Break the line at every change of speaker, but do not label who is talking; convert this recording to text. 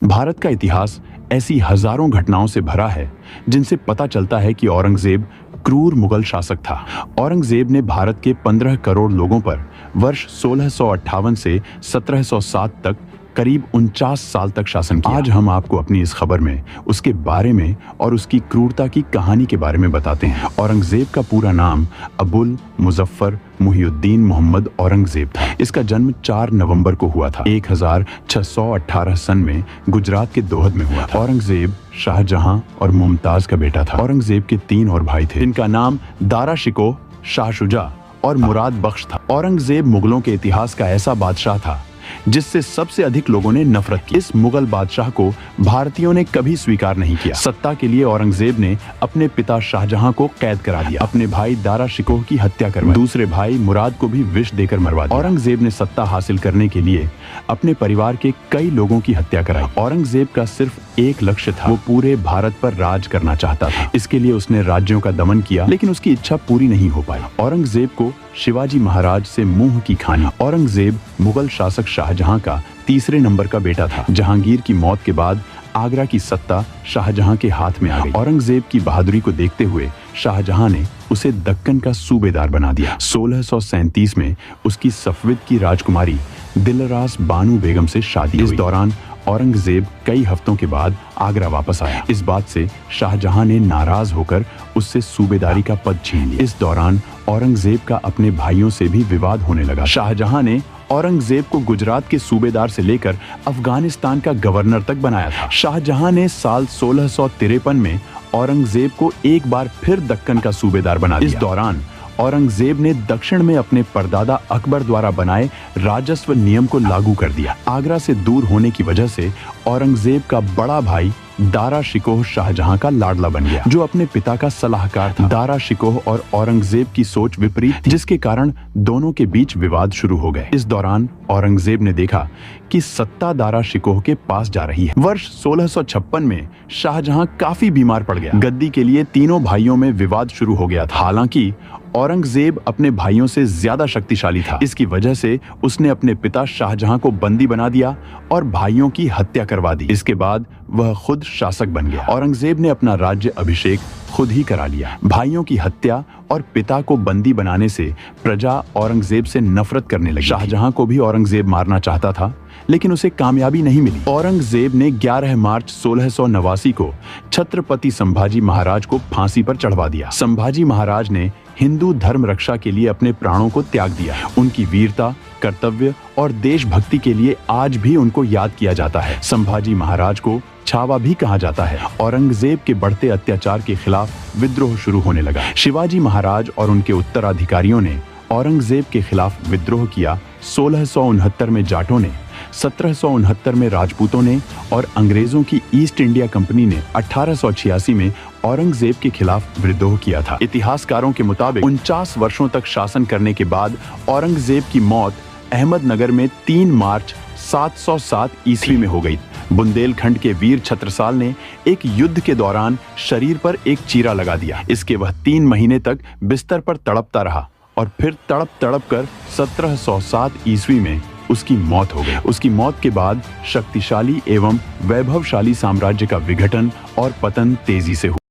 भारत का इतिहास ऐसी हजारों घटनाओं से भरा है जिनसे पता चलता है कि औरंगजेब क्रूर मुगल शासक था। औरंगजेब ने भारत के 15 करोड़ लोगों पर वर्ष 1658 से 1707 तक करीब 49 साल तक शासन किया। आज हम आपको अपनी इस खबर में उसके बारे में और उसकी क्रूरता की कहानी के बारे में बताते हैं। औरंगजेब का पूरा नाम अबुल मुजफ्फर मुहिउद्दीन मोहम्मद औरंगजेब था। इसका जन्म 4 नवंबर को हुआ था। 1618 सन में गुजरात के दोहद में हुआ था। औरंगजेब शाहजहां और मुमताज का बेटा था। औरंगजेब के 3 और भाई थे जिनका नाम दारा शिकोह, शाह शुजा और मुराद बख्श था। औरंगजेब मुगलों के इतिहास का ऐसा बादशाह था जिससे सबसे अधिक लोगों ने नफरत की। इस मुगल बादशाह को भारतीयों ने कभी स्वीकार नहीं किया। सत्ता के लिए औरंगजेब ने अपने पिता शाहजहां को कैद करा दिया, अपने भाई दारा शिकोह की हत्या करवाई, दूसरे भाई मुराद को भी विष देकर मरवा दिया। औरंगजेब ने सत्ता हासिल करने के लिए अपने परिवार के कई लोगों की हत्या कराई। औरंगजेब का सिर्फ एक लक्ष्य था, वो पूरे भारत पर राज करना चाहता था। इसके लिए उसने राज्यों का दमन किया, लेकिन उसकी इच्छा पूरी नहीं हो पाई। औरंगजेब को शिवाजी महाराज से मुंह की खानी। औरंगजेब मुगल शासक शाहजहां का तीसरे नंबर का बेटा था। जहांगीर की मौत के बाद आगरा की सत्ता शाहजहां के हाथ में आ गई। औरंगजेब की बहादुरी को देखते हुए शाहजहां ने उसे दक्कन का सूबेदार बना दिया। 1637 में उसकी सफविद की राजकुमारी दिलरास बानू बेगम से शादी हुई। इस दौरान औरंगजेब कई हफ्तों के बाद आगरा वापस आया। इस बात से शाहजहां ने नाराज होकर उससे सूबेदारी का पद छीन लिया। इस दौरान औरंगजेब का अपने भाइयों से भी विवाद होने लगा। शाहजहां ने औरंगजेब को गुजरात के सूबेदार से लेकर अफगानिस्तान का गवर्नर तक बनाया था। शाहजहां ने साल 1653 में औरंगजेब को एक बार फिर दक्कन का सूबेदार बना दिया। इस दौरान औरंगजेब ने दक्षिण में अपने परदादा अकबर द्वारा बनाए राजस्व नियम को लागू कर दिया। आगरा से दूर होने की वजह से औरंगजेब का बड़ा भाई दारा शिकोह शाहजहां का लाडला बन गया, जो अपने पिता का सलाहकार था। दारा शिकोह और औरंगजेब की सोच विपरीत थी, जिसके कारण दोनों के बीच विवाद शुरू हो गए। इस दौरान औरंगजेब ने देखा कि सत्ता दारा शिकोह के पास जा रही है। वर्ष 1656 में शाहजहां काफी बीमार पड़ गया। गद्दी के लिए तीनों भाइयों में विवाद शुरू हो गया था। हालांकि औरंगजेब अपने भाइयों से ज्यादा शक्तिशाली था। इसकी वजह से उसने अपने पिता शाहजहां को बंदी बना दिया और भाइयों की हत्या करवा दी। इसके बाद वह खुद शासक बन गया। औरंगजेब ने अपना राज्य अभिषेक खुद ही करा लिया। भाइयों की हत्या और पिता को बंदी बनाने से प्रजा औरंगजेब से नफरत करने लगी। शाहजहां को भी औरंगजेब मारना चाहता था, लेकिन उसे कामयाबी नहीं मिली। औरंगजेब ने 11 मार्च 1689 को छत्रपति संभाजी महाराज को फांसी पर चढ़वा दिया। संभाजी महाराज ने हिंदू धर्म रक्षा के लिए अपने प्राणों को त्याग दिया। उनकी वीरता, कर्तव्य और देशभक्ति के लिए आज भी उनको याद किया जाता है। संभाजी महाराज को छावा भी कहा जाता है। औरंगजेब के बढ़ते अत्याचार के खिलाफ विद्रोह शुरू होने लगा। शिवाजी महाराज और उनके उत्तराधिकारियों ने औरंगजेब के खिलाफ विद्रोह किया। 1669 में जाटों ने, 1769 में राजपूतों ने और अंग्रेजों की ईस्ट इंडिया कंपनी ने 1886 में औरंगजेब के खिलाफ विद्रोह किया था। इतिहासकारों के मुताबिक 49 वर्षों तक शासन करने के बाद औरंगजेब की मौत अहमदनगर में 3 मार्च 707 ईस्वी में हो गई। बुंदेलखंड के वीर छत्रसाल ने एक युद्ध के दौरान शरीर पर एक चीरा लगा दिया। इसके वह 3 महीने तक बिस्तर पर तड़पता रहा और फिर तड़प तड़प कर 1707 ईस्वी में उसकी मौत हो गई। उसकी मौत के बाद शक्तिशाली एवं वैभवशाली साम्राज्य का विघटन और पतन तेजी से हुआ।